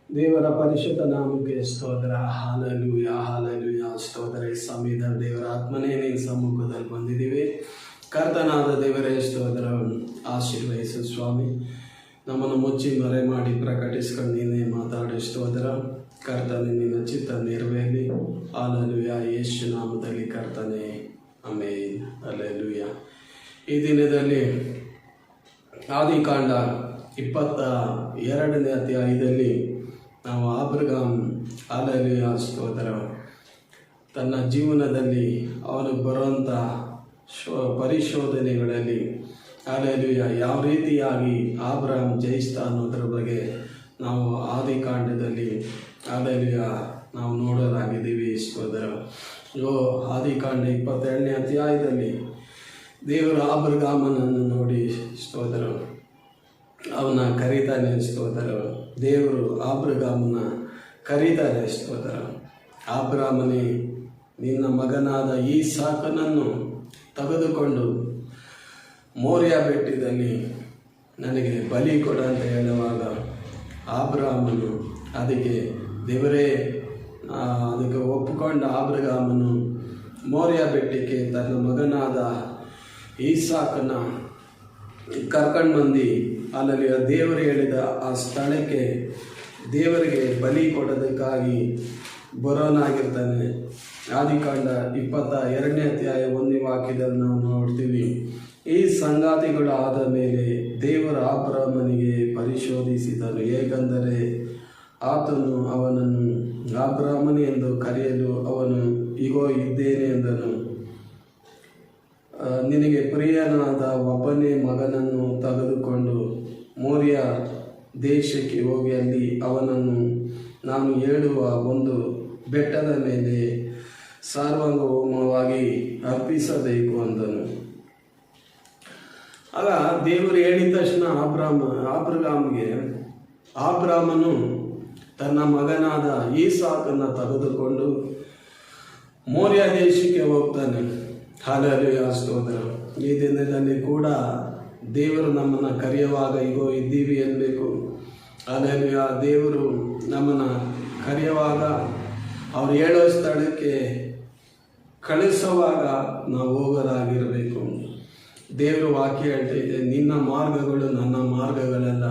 ದೇವರ ಪರಿಶುದ್ಧ ನಾಮಕ್ಕೆ ಸ್ತೋತ್ರ. ಹಾಲೆಲೂಯಾ, ಹಾಲೆಲೂಯಾ, ಸ್ತೋತ್ರ. ಈ ಸಮಯದಲ್ಲಿ ದೇವರ ಆತ್ಮನೇ ನಿನ್ನ ಸಮ್ಮುಖದಲ್ಲಿ ಬಂದಿದ್ದೀವಿ. ಕರ್ತನಾದ ದೇವರೇ ಸ್ತೋತ್ರ. ಆಶೀರ್ವಹಿಸು ಸ್ವಾಮಿ. ನಮ್ಮನ್ನು ಮುಚ್ಚಿ ಮರೆ ಮಾಡಿ ಪ್ರಕಟಿಸ್ಕೊಂಡು ನೀನೇ ಮಾತಾಡಿ ಸ್ತೋತ್ರ. ಕರ್ತನೆ ನಿನ್ನ ಚಿತ್ತ ನೆರವೇರಲಿ. ಹಾಲೆಲೂಯಾ, ಯೇಸು ನಾಮದಲ್ಲಿ ಕರ್ತನೆ, ಆಮೆನ್. ಹಾಲೆಲೂಯಾ. ಈ ದಿನದಲ್ಲಿ ಆದಿಕಾಂಡ 22ನೇ ಅಧ್ಯಾಯದಲ್ಲಿ ನಾವು ಅಬ್ರಹಾಮ್, ಹಾಲೆಲೂಯಾ, ಸ್ತೋತ್ರ, ತನ್ನ ಜೀವನದಲ್ಲಿ ಅವನಿಗೆ ಬರುವಂಥ ಪರಿಶೋಧನೆಗಳಲ್ಲಿ ಹಾಲೆಲೂಯಾ ಯಾವ ರೀತಿಯಾಗಿ ಅಬ್ರಹಾಮ್ ಜಯಿಸ್ತಾ ಅನ್ನೋದ್ರ ಬಗ್ಗೆ ನಾವು ಆದಿಕಾಂಡದಲ್ಲಿ ಹಾಲೆಲೂಯಾ ನಾವು ನೋಡೋದಾಗಿದ್ದೀವಿ. ಸ್ತೋತ್ರ. ಆದಿಕಾಂಡ 22ನೇ ಅಧ್ಯಾಯದಲ್ಲಿ ದೇವರು ಅಬ್ರಹಾಮನನ್ನು ನೋಡಿ ಸ್ತೋತ್ರ ಅವನ ಕರೀತಾನೆ. ಸ್ತೋತ್ರ. ದೇವರು ಅಬ್ರಹಾಮನ ಕರೀತಾರೆ. ಸ್ತೋತ್ರ. ಅಬ್ರಹಾಮನೇ, ನಿನ್ನ ಮಗನಾದ ಈಸಾಕನನ್ನು ತೆಗೆದುಕೊಂಡು ಮೋರಿಯ ಬೆಟ್ಟದಲ್ಲಿ ನನಗೆ ಬಲಿ ಕೊಡ ಅಂತ ಹೇಳುವಾಗ ಅಬ್ರಹಾಮನು ಅದಕ್ಕೆ ದೇವರೇ ಅದಕ್ಕೆ ಒಪ್ಪಿಕೊಂಡ ಅಬ್ರಹಾಮನು ಮೋರಿಯ ಬೆಟ್ಟಕ್ಕೆ ತನ್ನ ಮಗನಾದ ಈಸಾಕನ ಕರ್ಕೊಂಡು ಬಂದು ಅಲ್ಲಿ ದೇವರು ಹೇಳಿದ ಆ ಸ್ಥಳಕ್ಕೆ ದೇವರಿಗೆ ಬಲಿ ಕೊಡೋದಕ್ಕಾಗಿ ಬರೋನಾಗಿರ್ತಾನೆ. ಆದಿಕಾಂಡ 22ನೇ ಅಧ್ಯಾಯ 1ನೇ ವಾಕ್ಯದಲ್ಲಿ ನಾವು ನೋಡ್ತೀವಿ. ಈ ಸಂಗಾತಿಗಳು ಆದ ಮೇಲೆ ದೇವರ ಅಬ್ರಹಾಮನಿಗೆ ಪರಿಶೋಧಿಸಿದನು, ಹೇಗೆಂದರೆ ಆತನು ಅವನನ್ನು ಅಬ್ರಹಾಮನೇ ಎಂದು ಕರೆಯಲು ಅವನು ಇಗೋ ಇದ್ದೇನೆ ಎಂದನು. ನಿನಗೆ ಪ್ರಿಯನಾದ ಒಬ್ಬನೇ ಮಗನನ್ನು ತೆಗೆದುಕೊಂಡು ಮೋರಿಯ ದೇಶಕ್ಕೆ ಹೋಗಿ ಅಲ್ಲಿ ಅವನನ್ನು ನಾನು ಹೇಳುವ ಒಂದು ಬೆಟ್ಟದ ಮೇಲೆ ಸರ್ವಾಂಗ ಹೋಮವಾಗಿ ಅರ್ಪಿಸಬೇಕು ಅಂದನು. ಆಗ ದೇವರು ಹೇಳಿದ ತಕ್ಷಣ ಅಬ್ರಹಾಮನು ತನ್ನ ಮಗನಾದ ಈಸಾಕನ್ನು ತೆಗೆದುಕೊಂಡು ಮೋರಿಯ ದೇಶಕ್ಕೆ ಹೋಗ್ತಾನೆ. ಹಾಲೆಲೂಯಾ, ಸ್ತೋತ್ರ. ಈ ದಿನದಲ್ಲಿ ಕೂಡ ದೇವರು ನಮ್ಮನ್ನು ಕರೆಯುವಾಗ ಇಗೋ ಇದ್ದೀವಿ ಅನ್ನಬೇಕು. ಹಾಲೆಲೂಯಾ. ದೇವರು ನಮ್ಮನ್ನು ಕರೆಯುವಾಗ ಅವ್ರು ಹೇಳೋ ಸ್ಥಳಕ್ಕೆ ಕಳಿಸುವಾಗ ನಾವು ಹೋಗೋದಾಗಿರಬೇಕು. ದೇವರು ವಾಕ್ಯ ಹೇಳ್ತೈತೆ, ನಿನ್ನ ಮಾರ್ಗಗಳು ನನ್ನ ಮಾರ್ಗಗಳಲ್ಲ,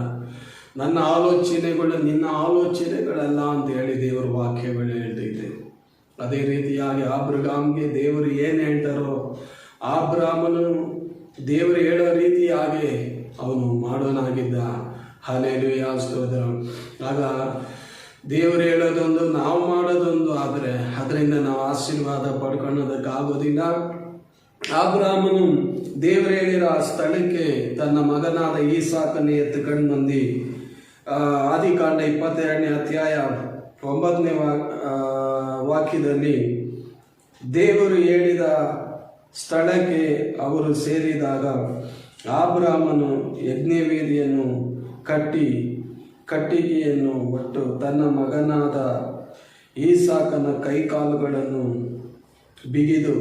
ನನ್ನ ಆಲೋಚನೆಗಳು ನಿನ್ನ ಆಲೋಚನೆಗಳಲ್ಲ ಅಂತ ಹೇಳಿ ದೇವರು ವಾಕ್ಯಗಳು ಹೇಳ್ತೈತೆ. ಅದೇ ರೀತಿಯಾಗಿ ಅಬ್ರಹಾಮ್ಗೆ ದೇವರು ಏನು ಹೇಳ್ತಾರೋ ಅಬ್ರಹಾಮನು ದೇವರು ಹೇಳೋ ರೀತಿಯಾಗಿ ಅವನು ಮಾಡೋನಾಗಿದ್ದ. ಹಾಲೆಲೂಯಾ, ಸ್ತೋತ್ರ. ಆಗ ದೇವರು ಹೇಳೋದೊಂದು, ನಾವು ಮಾಡೋದೊಂದು, ಆದರೆ ಅದರಿಂದ ನಾವು ಆಶೀರ್ವಾದ ಪಡ್ಕೊಳ್ಳೋದಕ್ಕಾಗೋದಿಲ್ಲ. ಅಬ್ರಹಾಮನು ದೇವರು ಹೇಳಿರೋ ಆ ಸ್ಥಳಕ್ಕೆ ತನ್ನ ಮಗನಾದ ಈಸಾಕನೇ ಎತ್ತುಕೊಂಡು ಬಂದು ಆದಿಕಾಂಡ 22ನೇ ಅಧ್ಯಾಯ 9ನೇ ವಾಕ್ಯದಲ್ಲಿ ದೇವರು ಹೇಳಿದ ಸ್ಥಳಕ್ಕೆ ಅವರು ಸೇರಿದಾಗ ಅಬ್ರಹಾಮನು ಯಜ್ಞವೇದಿಯನ್ನು ಕಟ್ಟಿಗೆಯನ್ನು ಒಟ್ಟು ತನ್ನ ಮಗನಾದ ಈಸಾಕನ ಕೈಕಾಲುಗಳನ್ನು ಬಿಗಿದು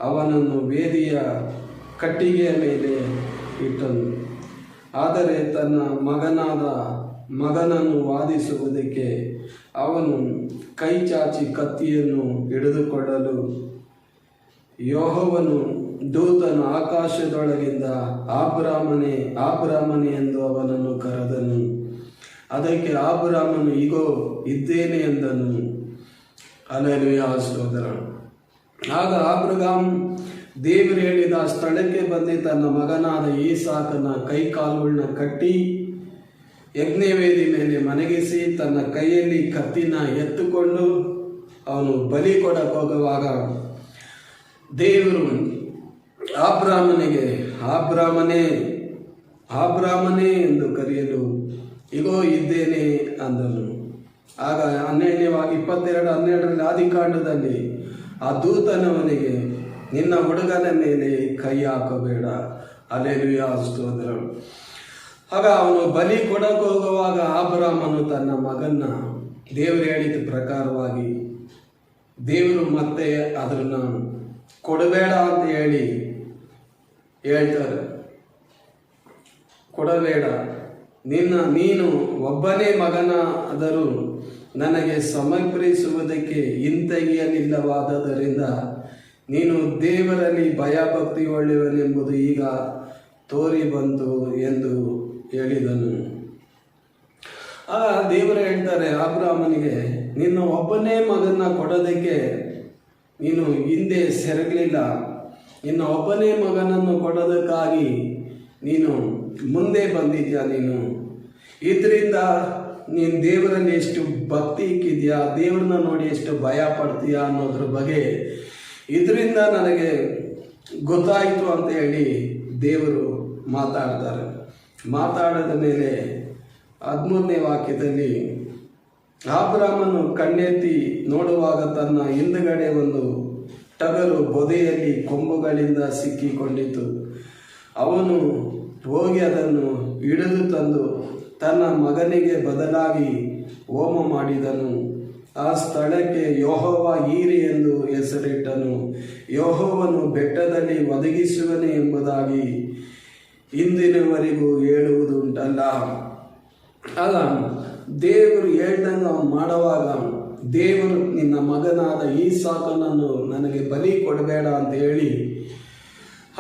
ಅವನನ್ನು ವೇದಿಯ ಕಟ್ಟಿಗೆಯ ಮೇಲೆ ಇಟ್ಟನು. ಆದರೆ ತನ್ನ ಮಗನನ್ನು ವಾದಿಸುವುದಕ್ಕೆ ಅವನು ಕೈ ಚಾಚಿ ಕತ್ತಿಯನ್ನು ಹಿಡಿದುಕೊಳ್ಳಲು ಯೆಹೋವನು ದೂತನು ಆಕಾಶದೊಳಗಿಂದ ಅಬ್ರಹಾಮನೇ ಎಂದು ಅವನನ್ನು ಕರೆದನು. ಅದಕ್ಕೆ ಅಬ್ರಹಾಮನು ಇಗೋ ಇದ್ದೇನೆ ಎಂದನು. ಹಾಲೆಲೂಯಾ, ಸ್ತೋತ್ರ. ಆಗ ಅಬ್ರಹಾಮ್ ದೇವರು ಹೇಳಿದ ಸ್ಥಳಕ್ಕೆ ಬಂದು ತನ್ನ ಮಗನಾದ ಈಸಾಕನ ಕೈ ಕಾಲುಗಳನ್ನ ಕಟ್ಟಿ ಯಜ್ಞವೇದಿ ಮೇಲೆ ಮಲಗಿಸಿ ತನ್ನ ಕೈಯಲ್ಲಿ ಕತ್ತಿನ ಎತ್ತುಕೊಂಡು ಅವನು ಬಲಿ ಕೊಡಕ್ಕೆ ಹೋಗುವಾಗ ದೇವರು ಅಬ್ರಹಾಮನಿಗೆ ಅಬ್ರಹಾಮನೇ ಎಂದು ಕರೆಯಲು ಇಗೋ ಇದ್ದೇನೆ ಅಂದನು. ಆಗ 22:12 ಆದಿಕಾಂಡದಲ್ಲಿ ಆ ದೂತನವನಿಗೆ ನಿನ್ನ ಹುಡುಗನ ಮೇಲೆ ಕೈ ಹಾಕಬೇಡ. ಹಾಲೆಲೂಯಾ, ಸ್ತೋತ್ರ. ಆಗ ಅವನು ಬಲಿ ಕೊಡಕ್ಕೆ ಹೋಗುವಾಗ ಅಬ್ರಹಾಮನು ತನ್ನ ಮಗನ್ನ ದೇವರು ಹೇಳಿದ ಪ್ರಕಾರವಾಗಿ ದೇವರು ಮತ್ತೆ ಅದನ್ನು ಕೊಡಬೇಡ ಅಂತ ಹೇಳ್ತಾರೆ. ಕೊಡಬೇಡ, ನೀನು ಒಬ್ಬನೇ ಮಗನಾದರೂ ನನಗೆ ಸಮರ್ಪಿಸುವುದಕ್ಕೆ ಹಿಂತೆಗೆಯಲಿಲ್ಲವಾದ್ದರಿಂದ ನೀನು ದೇವರಲ್ಲಿ ಭಯಭಕ್ತಿ ಉಳ್ಳವನೆಂಬುದು ಈಗ ತೋರಿ ಬಂತು ಎಂದು ಹೇಳಿದನು. ದೇವರು ಹೇಳ್ತಾರೆ ಅಬ್ರಹಾಮನಿಗೆ, ನಿನ್ನ ಒಬ್ಬನೇ ಮಗನ ಕೊಡೋದಕ್ಕೆ ನೀನು ಹಿಂದೆ ಸೆರಗಲಿಲ್ಲ. ನಿನ್ನ ಒಬ್ಬನೇ ಮಗನನ್ನು ಕೊಡೋದಕ್ಕಾಗಿ ನೀನು ಮುಂದೆ ಬಂದಿದ್ಯಾ. ಇದರಿಂದ ನೀನು ದೇವರಲ್ಲಿ ಎಷ್ಟು ಭಕ್ತಿ ಇಕ್ಕಿದ್ಯಾ, ದೇವರನ್ನ ನೋಡಿ ಎಷ್ಟು ಭಯ ಪಡ್ತೀಯಾ ಅನ್ನೋದ್ರ ಬಗ್ಗೆ ಇದರಿಂದ ನನಗೆ ಗೊತ್ತಾಯಿತು ಅಂತ ಹೇಳಿ ದೇವರು ಮಾತಾಡ್ತಾರೆ. ಮಾತಾಡಿದ ಮೇಲೆ 13ನೇ ವಾಕ್ಯದಲ್ಲಿ, ಅಬ್ರಹಾಮನು ಕಣ್ಣೆತ್ತಿ ನೋಡುವಾಗ ತನ್ನ ಹಿಂದುಗಡೆ ಒಂದು ಟಗರು ಬೊದೆಯಲ್ಲಿ ಕೊಂಬುಗಳಿಂದ ಸಿಕ್ಕಿಕೊಂಡಿತು. ಅವನು ಹೋಗಿ ಅದನ್ನು ಹಿಡಿದು ತಂದು ತನ್ನ ಮಗನಿಗೆ ಬದಲಾಗಿ ಹೋಮ ಮಾಡಿದನು. ಆ ಸ್ಥಳಕ್ಕೆ ಯೆಹೋವ ಈರೆ ಎಂದು ಹೆಸರಿಟ್ಟನು. ಯೆಹೋವನು ಬೆಟ್ಟದಲ್ಲಿ ಒದಗಿಸುವನು ಎಂಬುದಾಗಿ ಇಂದಿನವರೆಗೂ ಹೇಳುವುದುಂಟಲ್ಲ. ಆಗ ದೇವರು ಹೇಳ್ದಂಗೆ ಅವನು ಮಾಡುವಾಗ, ದೇವರು ನಿನ್ನ ಮಗನಾದ ಈಸಾಕನನ್ನು ನನಗೆ ಬಲಿ ಕೊಡಬೇಡ ಅಂತ ಹೇಳಿ,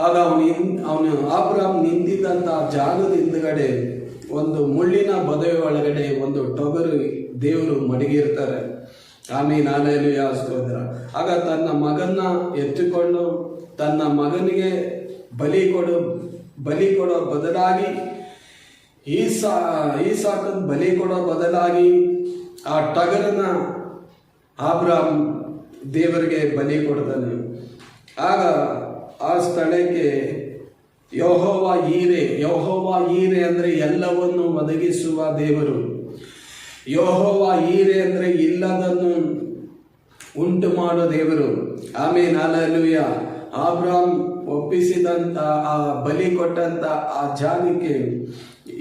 ಆಗ ಅವನು ಅಬ್ರಹಾಮ್ ನಿಂತಿದ್ದಂಥ ಜಾಗದ ಹಿಂದುಗಡೆ ಒಂದು ಮುಳ್ಳಿನ ಬದವೆ ಒಳಗಡೆ ಒಂದು ಟೊಗರು ದೇವರು ಮಡಗಿರ್ತಾರೆ. ಆಮೇಲೆ ಹಲ್ಲೆಲೂಯಾ ಸ್ತೋತ್ರ. ಆಗ ತನ್ನ ಮಗನ್ನ ಎತ್ತಿಕೊಂಡು ತನ್ನ ಮಗನಿಗೆ ಬಲಿ ಕೊಡೋ ಬದಲಾಗಿ ಈಸಾಕನ ಬಲಿ ಕೊಡೋ ಬದಲಾಗಿ ಆ ಟಗರನ್ನ ಅಬ್ರಹಾಮ್ ದೇವರಿಗೆ ಬಲಿ ಕೊಡ್ತಾನೆ. ಆಗ ಆ ಸ್ಥಳಕ್ಕೆ ಯೆಹೋವ ಈರೆ ಅಂದರೆ ಎಲ್ಲವನ್ನು ಒದಗಿಸುವ ದೇವರು. ಯೆಹೋವ ಈರೆ ಅಂದರೆ ಇಲ್ಲದನ್ನು ಉಂಟು ಮಾಡೋ ದೇವರು. ಆಮೇಲೆ ಹಲ್ಲೆಲೂಯಾ. ಅಬ್ರಹಾಮ್ ಒಪ್ಪಿಸಿದಂಥ ಆ ಬಲಿ ಕೊಟ್ಟಂತ ಆ ಜಾಗಕ್ಕೆ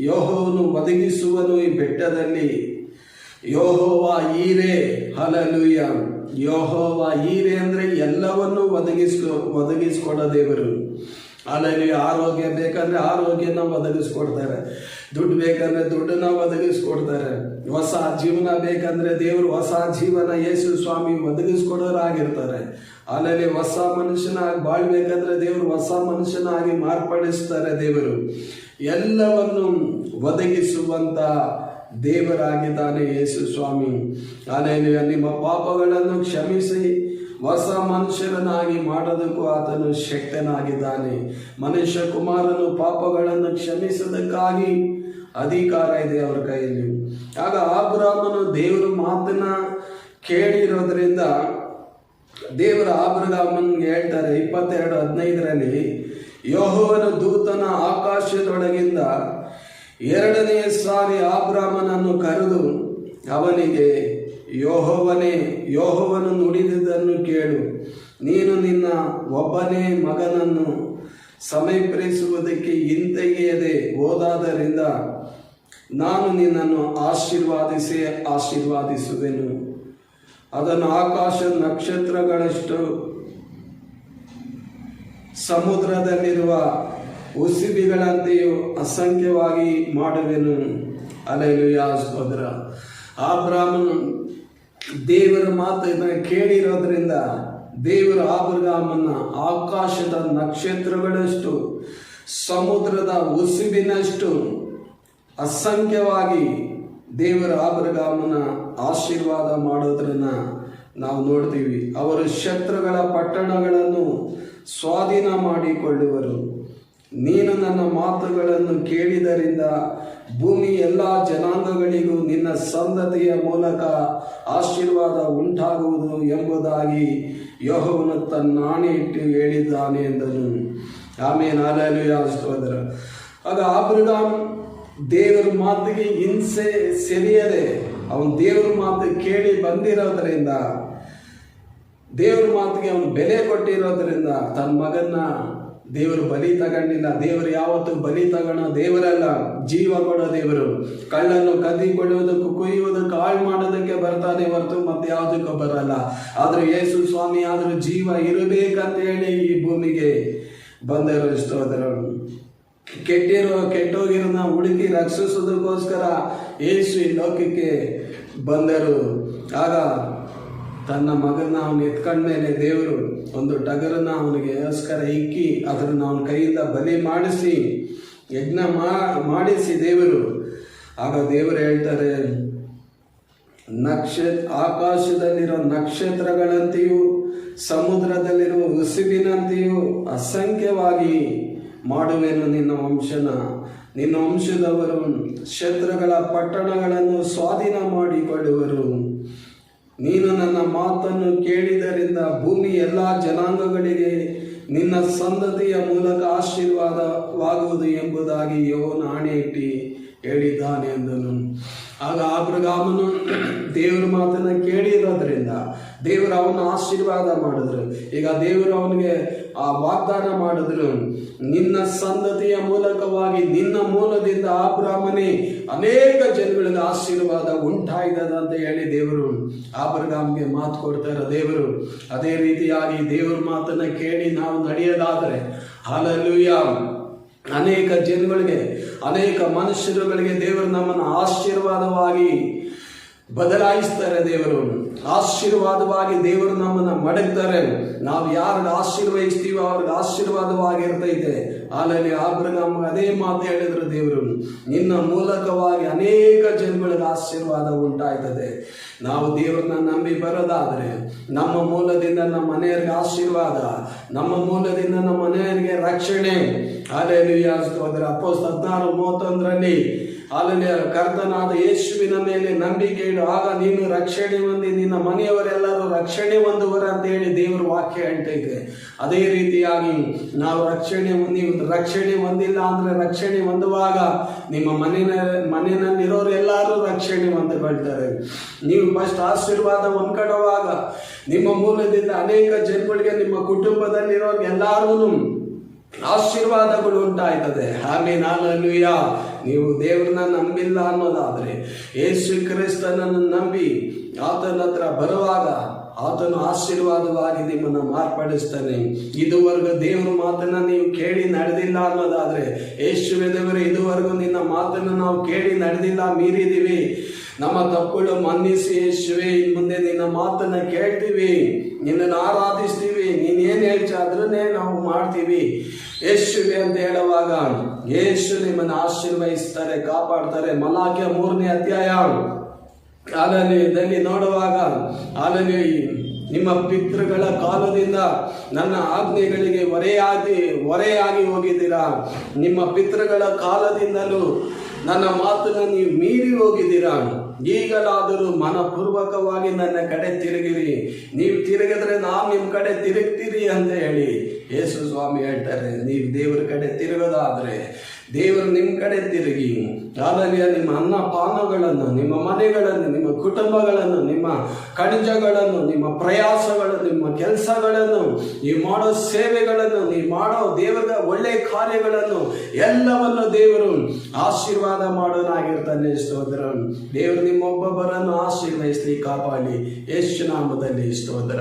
ಯೆಹೋವನು ಒದಗಿಸುವನು ಈ ಬೆಟ್ಟದಲ್ಲಿ. ಯೆಹೋವ ಈರೆ, ಹಲ್ಲೆಲೂಯಾ. ಯೆಹೋವ ಈರೆ ಅಂದರೆ ಎಲ್ಲವನ್ನು ಒದಗಿಸ್ಕೊಡೋ ದೇವರು. ಅಲ್ಲಿ ಆರೋಗ್ಯ ಬೇಕಂದ್ರೆ ಆರೋಗ್ಯನ ಒದಗಿಸ್ಕೊಡ್ತಾರೆ, ದುಡ್ಡು ಬೇಕಂದ್ರೆ ದುಡ್ಡನ್ನ ಒದಗಿಸ್ಕೊಡ್ತಾರೆ, ಹೊಸ ಜೀವನ ಬೇಕಂದ್ರೆ ದೇವರು ಹೊಸ ಜೀವನ ಯೇಸು ಸ್ವಾಮಿ ಒದಗಿಸ್ಕೊಡೋರಾಗಿರ್ತಾರೆ. ಅಲ್ಲಿ ಹೊಸ ಮನುಷ್ಯನಾಗಿ ಬಾಳ್ಬೇಕಂದ್ರೆ ದೇವರು ಹೊಸ ಮನುಷ್ಯನಾಗಿ ಮಾರ್ಪಡಿಸ್ತಾರೆ. ದೇವರು ಎಲ್ಲವನ್ನು ಒದಗಿಸುವಂತ ದೇವರಾಗಿದ್ದಾನೆ ಯೇಸು ಸ್ವಾಮಿ. ಅಲ್ಲಿ ನಿಮ್ಮ ಪಾಪಗಳನ್ನು ಕ್ಷಮಿಸಿ ಹೊಸ ಮನುಷ್ಯರನ್ನಾಗಿ ಮಾಡೋದಕ್ಕೂ ಆತನು ಶಕ್ತನಾಗಿದ್ದಾನೆ. ಮನುಷ್ಯ ಕುಮಾರನು ಪಾಪಗಳನ್ನು ಕ್ಷಮಿಸೋದಕ್ಕಾಗಿ ಅಧಿಕಾರ ಇದೆ ಅವರ ಕೈಯಲ್ಲಿ. ಆಗ ಅಬ್ರಹಾಮನು ದೇವರ ಮಾತನ್ನ ಕೇಳಿರೋದ್ರಿಂದ ದೇವರ ಅಬ್ರಹಾಮನಿಗೆ ಹೇಳ್ತಾರೆ 22:15 ಯೆಹೋವನ ದೂತನ ಆಕಾಶದೊಳಗಿಂದ 2ನೇ ಸಾರಿ ಅಬ್ರಹಾಮನನ್ನು ಕರೆದು ಅವನಿಗೆ, ಯೆಹೋವನು ನುಡಿದುದನ್ನು ಕೇಳು. ನೀನು ನಿನ್ನ ಒಬ್ಬನೇ ಮಗನನ್ನು ಸಮರ್ಪಿಸುವುದಕ್ಕೆ ಹಿಂತೆಗೆಯದೆ ಹೋದಾದ್ದರಿಂದ ನಾನು ನಿನ್ನನ್ನು ಆಶೀರ್ವಾದಿಸುವೆನು. ಅದನ್ನು ಆಕಾಶ ನಕ್ಷತ್ರಗಳಷ್ಟು ಸಮುದ್ರದಲ್ಲಿರುವ ಉಸಿಬಿಗಳಂತೆಯೂ ಅಸಂಖ್ಯವಾಗಿ ಮಾಡುವೆನು. ಹಲ್ಲೆಲೂಯಾ ಸ್ತೋತ್ರ. ಅಬ್ರಹಾಮನು ದೇವರ ಮಾತನ್ನ ಕೇಳಿರೋದ್ರಿಂದ ದೇವರ ಅಬ್ರಹಾಮನ ಆಕಾಶದ ನಕ್ಷತ್ರಗಳಷ್ಟು ಸಮುದ್ರದ ಉಸಿಬಿನಷ್ಟು ಅಸಂಖ್ಯವಾಗಿ ದೇವರ ಅಬ್ರಹಾಮನ ಆಶೀರ್ವಾದ ಮಾಡೋದ್ರನ್ನ ನಾವು ನೋಡ್ತೀವಿ. ಅವರು ಶತ್ರುಗಳ ಪಟ್ಟಣಗಳನ್ನು ಸ್ವಾಧೀನ ಮಾಡಿಕೊಳ್ಳುವರು. ನೀನು ನನ್ನ ಮಾತುಗಳನ್ನು ಕೇಳಿದರಿಂದ ಭೂಮಿ ಎಲ್ಲ ಜನಾಂಗಗಳಿಗೂ ನಿನ್ನ ಸಂತತಿಯ ಮೂಲಕ ಆಶೀರ್ವಾದ ಉಂಟಾಗುವುದು ಎಂಬುದಾಗಿ ಯೆಹೋವನು ತನ್ನಾಣೆ ಇಟ್ಟು ಹೇಳಿದ್ದಾನೆ ಎಂದನು. ಆಮೇಲೆ ಹಲ್ಲೆಲೂಯಾ ಸ್ತೋತ್ರ. ಆಗ ಅಬ್ರಹಾಮ್ ದೇವರ ಮಾತಿಗೆ ಹಿಂಸೆ ಸೆರೆಯದೆ ಅವನು ದೇವರ ಮಾತು ಕೇಳಿ ಬಂದಿರೋದ್ರಿಂದ, ದೇವರ ಮಾತಿಗೆ ಅವನು ಬೆಲೆ ಕೊಟ್ಟಿರೋದ್ರಿಂದ ತನ್ನ ಮಗನ್ನ ದೇವರು ಬಲಿ ತಗೊಂಡಿಲ್ಲ. ದೇವರು ಯಾವತ್ತು ಬಲಿ ತಗೊಳ್ಳೋ ದೇವರಲ್ಲ, ಜೀವ ಕೊಡೋ ದೇವರು. ಕಳ್ಳನ್ನು ಕದ್ದಿಕೊಳ್ಳುವುದಕ್ಕೂ ಕುಯ್ಯುವುದಕ್ಕೂ ಹಾಳು ಮಾಡೋದಕ್ಕೆ ಬರ್ತಾನೆ ಹೊರತು ಮತ್ತೆ ಯಾವುದಕ್ಕೂ ಬರಲ್ಲ. ಆದ್ರೆ ಯೇಸು ಸ್ವಾಮಿ ಆದ್ರೂ ಜೀವ ಇರಬೇಕಂತ ಹೇಳಿ ಈ ಭೂಮಿಗೆ ಬಂದರು. ಸ್ತೋತ್ರ. ಕೆಟ್ಟೋಗಿರೋನ ಹುಡುಕಿ ರಕ್ಷಿಸೋದಕ್ಕೋಸ್ಕರ ಯೇಸು ಈ ಲೋಕಕ್ಕೆ ಬಂದರು. ಆಗ ತನ್ನ ಮಗನ ಅವನು ಎತ್ಕೊಂಡ್ಮೇಲೆ ದೇವರು ಒಂದು ಟಗರನ್ನ ಅವನಿಗೋಸ್ಕರ ಇಕ್ಕಿ ಅದನ್ನು ಅವನ ಕೈಯಿಂದ ಬಲಿ ಮಾಡಿಸಿ ಯಜ್ಞ ಮಾಡಿಸಿ ದೇವರು. ಆಗ ದೇವರು ಹೇಳ್ತಾರೆ, ಆಕಾಶದಲ್ಲಿರೋ ನಕ್ಷತ್ರಗಳಂತೆಯೂ ಸಮುದ್ರದಲ್ಲಿರುವ ಉಸುಬಿನಂತೆಯೂ ಅಸಂಖ್ಯವಾಗಿ ಮಾಡುವೆನು ನಿನ್ನ ವಂಶದವರು ಶತ್ರುಗಳ ಪಟ್ಟಣಗಳನ್ನು ಸ್ವಾಧೀನ ಮಾಡಿಕೊಳ್ಳುವರು. ನೀನು ನನ್ನ ಮಾತನ್ನು ಕೇಳಿದ್ದರಿಂದ ಭೂಮಿ ಎಲ್ಲ ಜನಾಂಗಗಳಿಗೆ ನಿನ್ನ ಸಂತತಿಯ ಮೂಲಕ ಆಶೀರ್ವಾದವಾಗುವುದು ಎಂಬುದಾಗಿ ಯೆಹೋವನು ಆಣೆ ಇಟ್ಟು ಹೇಳಿದ್ದಾನೆ ಎಂದನು. ಆಗ ಅಬ್ರಹಾಮನು ದೇವರ ಮಾತನ್ನು ಕೇಳಿರೋದ್ರಿಂದ ದೇವರು ಅವನ ಆಶೀರ್ವಾದ ಮಾಡಿದ್ರು. ಈಗ ದೇವರು ಅವನಿಗೆ ಆ ವಾಗ್ದಾನ ಮಾಡಿದ್ರು, ನಿನ್ನ ಸಂತತಿಯ ಮೂಲಕವಾಗಿ ನಿನ್ನ ಮೂಲದಿಂದ ಅಬ್ರಹಾಮನೇ ಅನೇಕ ಜನಗಳಿಗೆ ಆಶೀರ್ವಾದ ಉಂಟಾಯ್ತದ ಅಂತ ಹೇಳಿ ದೇವರು ಅಬ್ರಹಾಮ್ಗೆ ಮಾತು ಕೊಡ್ತಾರೆ ದೇವರು. ಅದೇ ರೀತಿಯಾಗಿ ದೇವರ ಮಾತನ್ನ ಕೇಳಿ ನಾವು ನಡೆಯೋದಾದ್ರೆ ಹಲ್ಲೆಲೂಯಾ, ಅನೇಕ ಜನಗಳಿಗೆ ಅನೇಕ ಮನುಷ್ಯರುಗಳಿಗೆ ದೇವರು ನಮ್ಮನ್ನು ಆಶೀರ್ವಾದವಾಗಿ ಬದಲಾಯಿಸ್ತಾರೆ. ದೇವರು ಆಶೀರ್ವಾದವಾಗಿ ದೇವರು ನಮ್ಮನ್ನು ಮಡಗ್ತಾರೆ. ನಾವು ಯಾರಿಗೆ ಆಶೀರ್ವಹಿಸ್ತೀವೋ ಅವ್ರಿಗೆ ಆಶೀರ್ವಾದವಾಗಿರ್ತೈತೆ. ಅಲ್ಲಿ ಅಬ್ರಹಾಮ್ ಅದೇ ಮಾತು ಹೇಳಿದ್ರು ದೇವರು, ನಿನ್ನ ಮೂಲಕವಾಗಿ ಅನೇಕ ಜನಗಳಿಗೆ ಆಶೀರ್ವಾದ ಉಂಟಾಯ್ತದೆ. ನಾವು ದೇವರನ್ನ ನಂಬಿ ಬರೋದಾದ್ರೆ ನಮ್ಮ ಮೂಲದಿಂದ ನಮ್ಮ ಮನೆಯವರಿಗೆ ಆಶೀರ್ವಾದ, ನಮ್ಮ ಮೂಲದಿಂದ ನಮ್ಮ ಮನೆಯವರಿಗೆ ರಕ್ಷಣೆ. ಹಲ್ಲೆಲೂಯಾ ಸ್ತೋತ್ರ. ಅಪೊಸ್ತಲರ 16:31 ಅಲ್ಲಿ ಕರ್ತನಾದ ಯೇಸುವಿನ ಮೇಲೆ ನಂಬಿಕೆ ಇಡು, ಆಗ ನೀನು ರಕ್ಷಣೆ ಹೊಂದಿ ನಿನ್ನ ಮನೆಯವರೆಲ್ಲರೂ ರಕ್ಷಣೆ ಹೊಂದುವರು ಅಂತ ಹೇಳಿ ದೇವರ ವಾಕ್ಯ ಹೇಳ್ತೈತೆ. ಅದೇ ರೀತಿಯಾಗಿ ನಾವು ರಕ್ಷಣೆ ಹೊಂದಿಲ್ಲ ಅಂದ್ರೆ ರಕ್ಷಣೆ ಹೊಂದುವಾಗ ನಿಮ್ಮ ಮನೆಯಲ್ಲಿರೋರು ಎಲ್ಲರೂ ರಕ್ಷಣೆ ಹೊಂದಿಕೊಳ್ತಾರೆ. ನೀವು ಫಸ್ಟ್ ಆಶೀರ್ವಾದ ಹೊಂದ್ಕೊಳ್ಳುವಾಗ ನಿಮ್ಮ ಮೂಲದಿಂದ ಅನೇಕ ಜನಗಳಿಗೆ ನಿಮ್ಮ ಕುಟುಂಬದಲ್ಲಿರೋರು ಎಲ್ಲಾರು ಆಶೀರ್ವಾದಗಳು ಉಂಟಾಯ್ತದೆ. ಆಮೇಲೆ ಹಲ್ಲೆಲೂಯಾ. ನೀವು ದೇವ್ರನ್ನ ನಂಬಿಲ್ಲ ಅನ್ನೋದಾದ್ರೆ ಯೇಸು ಕ್ರಿಸ್ತನನ್ನು ನಂಬಿ ಆತನ ಹತ್ರ ಬರುವಾಗ ಆತನು ಆಶೀರ್ವಾದವಾಗಿ ನಿಮ್ಮನ್ನು ಮಾರ್ಪಡಿಸ್ತಾನೆ. ಇದುವರೆಗೂ ದೇವರ ಮಾತನ್ನ ನೀವು ಕೇಳಿ ನಡೆದಿಲ್ಲ ಅನ್ನೋದಾದ್ರೆ ಯೇಸುವೇ ದೇವರೇ, ಇದುವರೆಗೂ ನಿನ್ನ ಮಾತನ್ನು ನಾವು ಕೇಳಿ ನಡೆದಿಲ್ಲ, ಮೀರಿದೀವಿ, ನಮ್ಮ ತಪ್ಪುಗಳು ಮನ್ನಿಸಿ ಯೇಸುವೇ, ಇನ್ನು ಮುಂದೆ ನಿನ್ನ ಮಾತನ್ನ ಕೇಳ್ತೀವಿ, ನಿನ್ನನ್ನು ಆರಾಧಿಸ್ತೀವಿ, ನೀನ್ ಏನ್ ಹೇಳ್ತಿ ಅದನ್ನೇ ನಾವು ಮಾಡ್ತೀವಿ ಯೇಸುವೇ ಅಂತ ಹೇಳುವಾಗ ಯೇಸು ನಿಮ್ಮನ್ನು ಆಶೀರ್ವಹಿಸ್ತಾರೆ, ಕಾಪಾಡ್ತಾರೆ. ಮಲಾಕ್ಯ 3ನೇ ಅಧ್ಯಾಯ ಅಲ್ಲಿ ನೋಡುವಾಗ ಅಲ್ಲಿ ನಿಮ್ಮ ಪಿತೃಗಳ ಕಾಲದಿಂದ ನನ್ನ ಆಜ್ಞೆಗಳಿಗೆ ಹೊರೆಯಾಗಿ ಹೋಗಿದ್ದೀರಾ, ನಿಮ್ಮ ಪಿತೃಗಳ ಕಾಲದಿಂದಲೂ ನನ್ನ ಮಾತನ್ನು ನೀವು ಮೀರಿ ಹೋಗಿದ್ದೀರಾ. ಈಗಲಾದರೂ ಮನಪೂರ್ವಕವಾಗಿ ನನ್ನ ಕಡೆ ತಿರುಗಿರಿ, ನೀವು ತಿರುಗಿದ್ರೆ ನಾನು ನಿಮ್ಮ ಕಡೆ ತಿರುಗ್ತೀರಿ ಅಂತ ಹೇಳಿ ಯೇಸು ಸ್ವಾಮಿ ಹೇಳ್ತಾರೆ. ನೀವು ದೇವರ ಕಡೆ ತಿರುಗೋದಾದ್ರೆ ದೇವರು ನಿಮ್ಮ ಕಡೆ ತಿರುಗಿ ಆಮೇಲೆ ನಿಮ್ಮ ಅನ್ನ ಪಾನಗಳನ್ನು, ನಿಮ್ಮ ಮನೆಗಳನ್ನು, ನಿಮ್ಮ ಕುಟುಂಬಗಳನ್ನು, ನಿಮ್ಮ ಕಣಜಗಳನ್ನು, ನಿಮ್ಮ ಪ್ರಯಾಸಗಳನ್ನು, ನಿಮ್ಮ ಕೆಲಸಗಳನ್ನು, ನೀವು ಮಾಡೋ ಸೇವೆಗಳನ್ನು, ನೀವು ಮಾಡೋ ದೇವರ ಒಳ್ಳೆಯ ಕಾರ್ಯಗಳನ್ನು ಎಲ್ಲವನ್ನು ದೇವರು ಆಶೀರ್ವಾದ ಮಾಡೋನಾಗಿರ್ತಾನೆ. ಸ್ತೋತ್ರ. ದೇವರು ನಿಮ್ಮೊಬ್ಬೊಬ್ಬರನ್ನು ಆಶೀರ್ವಹಿಸಲಿ, ಕಾಪಾಡಿ. ಯೇಸು ನಾಮದಲ್ಲಿ ಸ್ತೋತ್ರ.